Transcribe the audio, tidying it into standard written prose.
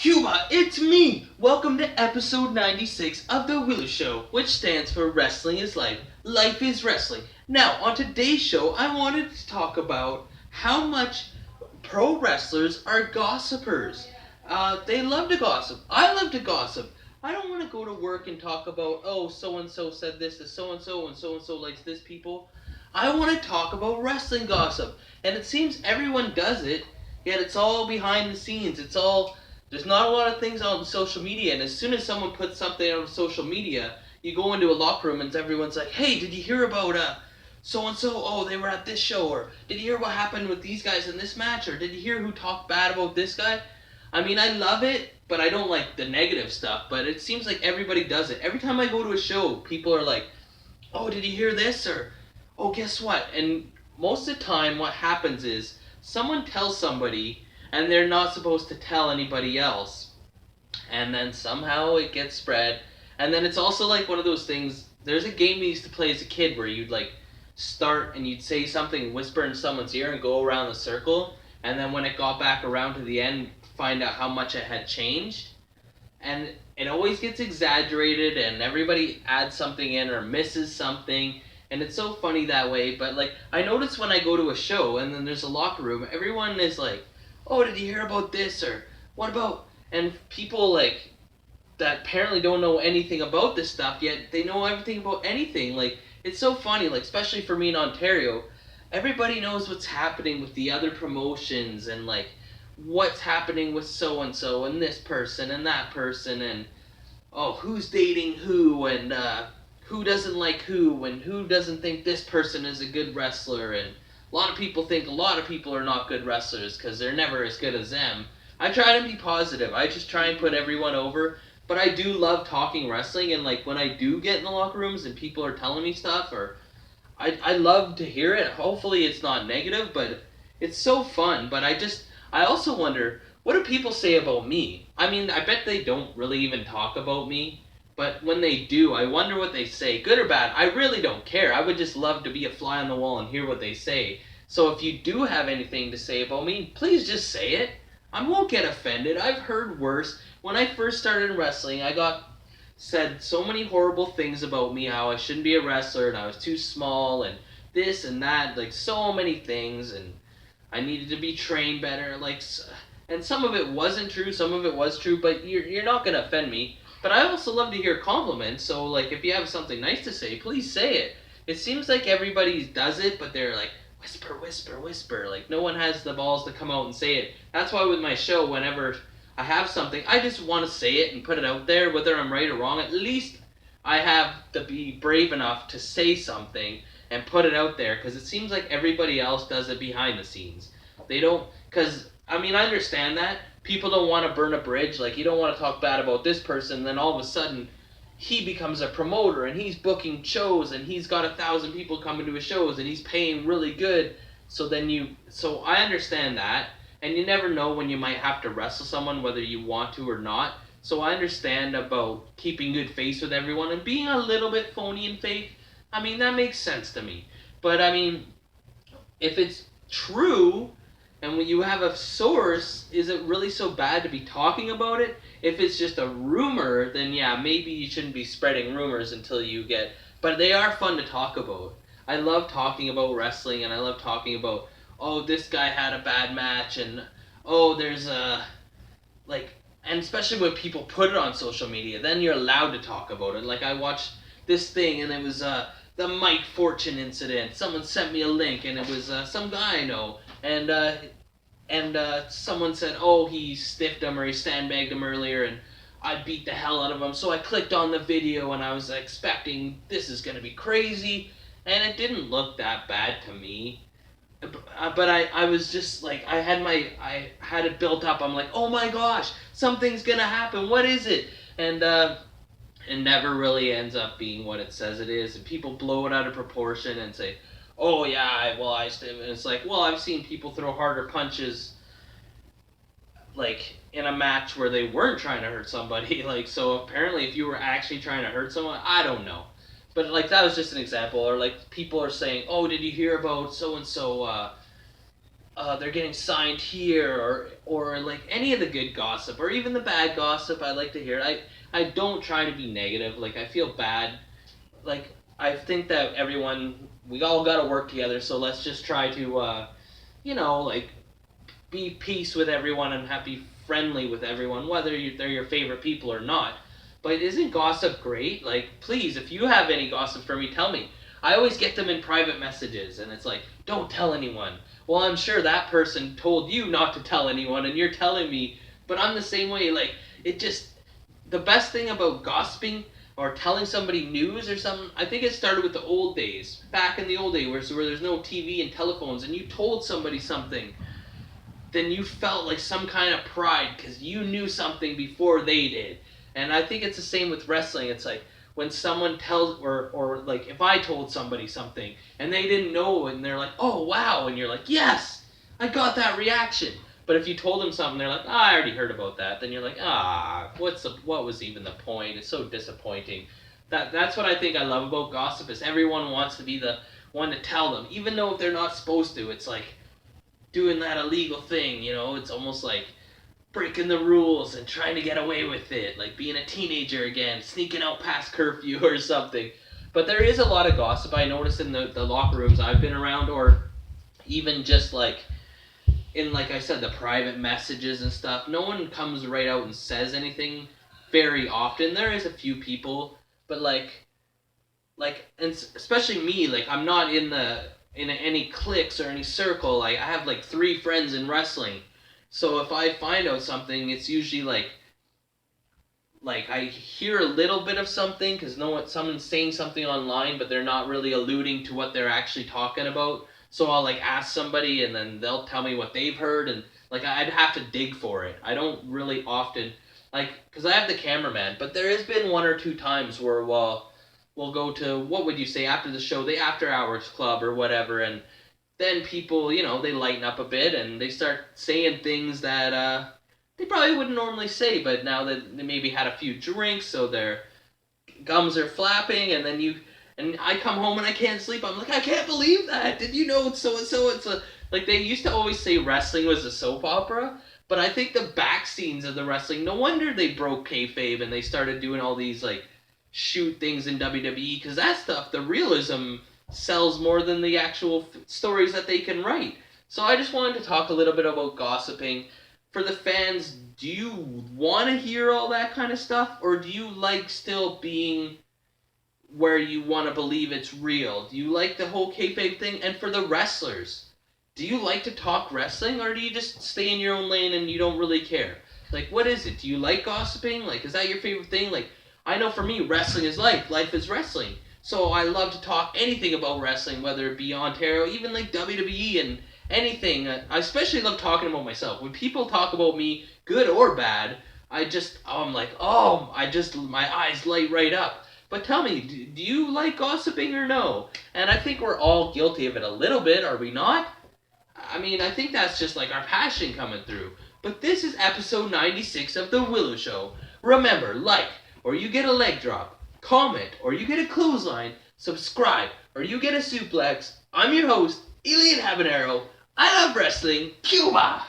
Cuba, it's me! Welcome to episode 96 of The W.I.L.L.I.W show, which stands for Wrestling is Life. Life is Wrestling. Now, on today's show, I wanted to talk about how much pro wrestlers are gossipers. They love to gossip. I love to gossip. I don't want to go to work and talk about, oh, so-and-so said this to so-and-so and so-and-so likes this people. I want to talk about wrestling gossip. And it seems everyone does it, yet it's all behind the scenes. There's not a lot of things on social media, and as soon as someone puts something on social media, you go into a locker room and everyone's like, hey, did you hear about so-and-so? Oh, they were at this show, or did you hear what happened with these guys in this match, or did you hear who talked bad about this guy? I mean, I love it, but I don't like the negative stuff, but it seems like everybody does it. Every time I go to a show, people are like, oh, did you hear this, or oh, guess what? And most of the time what happens is someone tells somebody and they're not supposed to tell anybody else, and then somehow it gets spread. And then it's also like one of those things, there's a game we used to play as a kid where you'd like start and you'd say something, whisper in someone's ear and go around the circle, and then when it got back around to the end, find out how much it had changed. And it always gets exaggerated and everybody adds something in or misses something, and it's so funny that way. But like, I notice when I go to a show and then there's a locker room, everyone is like, oh, did you hear about this, or what about, and people like that apparently don't know anything about this stuff, yet they know everything about anything. Like, it's so funny, like, especially for me in Ontario, everybody knows what's happening with the other promotions, and like what's happening with so and so and this person and that person, and oh, who's dating who, and who doesn't like who, and who doesn't think this person is a good wrestler. And a lot of people think a lot of people are not good wrestlers because they're never as good as them. I try to be positive. I just try and put everyone over. But I do love talking wrestling, and like when I do get in the locker rooms and people are telling me stuff, or I love to hear it. Hopefully it's not negative, but it's so fun. But I also wonder, what do people say about me? I mean, I bet they don't really even talk about me, but when they do, I wonder what they say, good or bad. I really don't care. I would just love to be a fly on the wall and hear what they say. So if you do have anything to say about me, please just say it. I won't get offended. I've heard worse. When I first started wrestling, I got said so many horrible things about me, how I shouldn't be a wrestler and I was too small and this and that, like so many things, and I needed to be trained better, like, and some of it wasn't true, some of it was true, but you're not gonna offend me. But I also love to hear compliments, so like if you have something nice to say, please say it. It seems like everybody does it, but they're like whisper, whisper, whisper. Like no one has the balls to come out and say it. That's why with my show, whenever I have something, I just want to say it and put it out there, whether I'm right or wrong. At least I have to be brave enough to say something and put it out there, because it seems like everybody else does it behind the scenes. They don't, because, I mean, I understand that. People don't want to burn a bridge. Like, you don't want to talk bad about this person, and then all of a sudden, he becomes a promoter, and he's booking shows, and he's got 1,000 people coming to his shows, and he's paying really good. So I understand that, and you never know when you might have to wrestle someone, whether you want to or not. So I understand about keeping good face with everyone and being a little bit phony and fake. I mean, that makes sense to me. But I mean, if it's true and when you have a source, is it really so bad to be talking about it? If it's just a rumor, then yeah, maybe you shouldn't be spreading rumors until you get. But they are fun to talk about. I love talking about wrestling, and I love talking about, oh, this guy had a bad match, and oh, there's a like, and especially when people put it on social media, then you're allowed to talk about it. Like I watched this thing, and it was the Mike Fortune incident. Someone sent me a link, and it was some guy I know, and someone said, oh, he stiffed him or he sandbagged him earlier, and I beat the hell out of him. So I clicked on the video, and I was expecting this is gonna be crazy, and it didn't look that bad to me. But I was just like, I had it built up. I'm like, oh my gosh, something's gonna happen. What is it? And it never really ends up being what it says it is. And people blow it out of proportion and say, oh yeah, and it's like, well, I've seen people throw harder punches, like in a match where they weren't trying to hurt somebody. Like, so apparently, if you were actually trying to hurt someone, I don't know. But like that was just an example. Or like people are saying, oh, did you hear about so and so? they're getting signed here, or like any of the good gossip or even the bad gossip. I like to hear it. I don't try to be negative. Like I feel bad. Like I think that we all got to work together. So let's just try to like be peace with everyone and be friendly with everyone, whether they're your favorite people or not. But isn't gossip great? Like, please, if you have any gossip for me, tell me. I always get them in private messages, and it's like, don't tell anyone. Well, I'm sure that person told you not to tell anyone, and you're telling me, but I'm the same way. Like, it just, the best thing about gossiping or telling somebody news or something, I think it started with the old days. Back in the old days where there's no TV and telephones, and you told somebody something, then you felt like some kind of pride because you knew something before they did. And I think it's the same with wrestling. It's like when someone tells, or like if I told somebody something and they didn't know and they're like, oh wow, and you're like, yes, I got that reaction. But if you told them something, they're like, oh, I already heard about that. Then you're like, what was even the point? It's so disappointing. That's what I think I love about gossip is everyone wants to be the one to tell them, even though if they're not supposed to. It's like doing that illegal thing, it's almost like breaking the rules and trying to get away with it, like being a teenager again, sneaking out past curfew or something. But there is a lot of gossip I noticed in the locker rooms I've been around, or even just like in, like I said, the private messages and stuff. No one comes right out and says anything very often. There is a few people, but and especially me, like I'm not in any cliques or any circle. Like I have like 3 friends in wrestling, so if I find out something, it's usually like I hear a little bit of something because someone's saying something online, but they're not really alluding to what they're actually talking about. So I'll like ask somebody, and then they'll tell me what they've heard, and like I'd have to dig for it. I don't really often because I have the cameraman, but there has been 1 or 2 times where we'll go to, what would you say, after the show, the after hours club or whatever, and then people, they lighten up a bit and they start saying things that they probably wouldn't normally say, but now that they maybe had a few drinks, so their gums are flapping, and I come home and I can't sleep. I'm like, I can't believe that. Did you know so and so? Like they used to always say wrestling was a soap opera, but I think the back scenes of the wrestling, no wonder they broke kayfabe and they started doing all these like shoot things in WWE, because that stuff, the realism sells more than the actual stories that they can write. So I just wanted to talk a little bit about gossiping. For the fans, do you want to hear all that kind of stuff, or do you like still being where you want to believe it's real? Do you like the whole kayfabe thing? And for the wrestlers, do you like to talk wrestling, or do you just stay in your own lane and you don't really care? Like, what is it? Do you like gossiping? Like, is that your favorite thing? Like, I know for me, wrestling is life. Life is wrestling. So I love to talk anything about wrestling, whether it be Ontario, even like WWE and anything. I especially love talking about myself. When people talk about me, good or bad, I'm like, my eyes light right up. But tell me, do you like gossiping or no? And I think we're all guilty of it a little bit, are we not? I mean, I think that's just like our passion coming through. But this is episode 96 of The W.I.L.L.I.W Show. Remember, like, or you get a leg drop. Comment, or you get a clothesline. Subscribe, or you get a suplex. I'm your host, Elian Habanero. I love wrestling. Cuba!